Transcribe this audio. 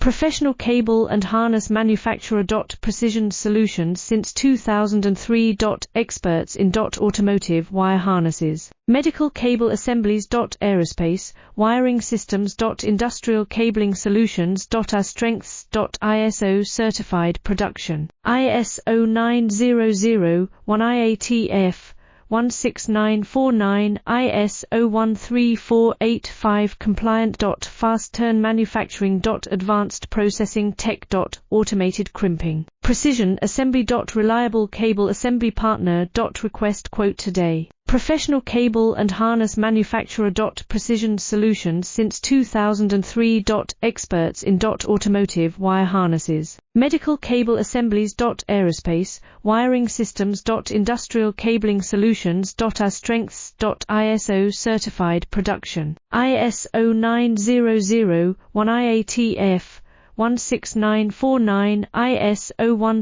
Professional cable and harness manufacturer. Precision solutions since 2003. Experts in automotive wire harnesses. Medical cable assemblies. Aerospace wiring systems. Industrial cabling solutions. Our strengths. ISO certified production. ISO 9001 IATF 16949 ISO 13485 compliant. Fast turn manufacturing. Advanced processing tech. Automated crimping. Precision assembly. Reliable cable assembly partner. Request quote today. Professional cable and harness manufacturer. Precision solutions since 2003. Experts in automotive wire harnesses. Medical cable assemblies. Aerospace wiring systems. Industrial cabling solutions. Our strengths. ISO certified production. ISO 9001 IATF 16949 ISO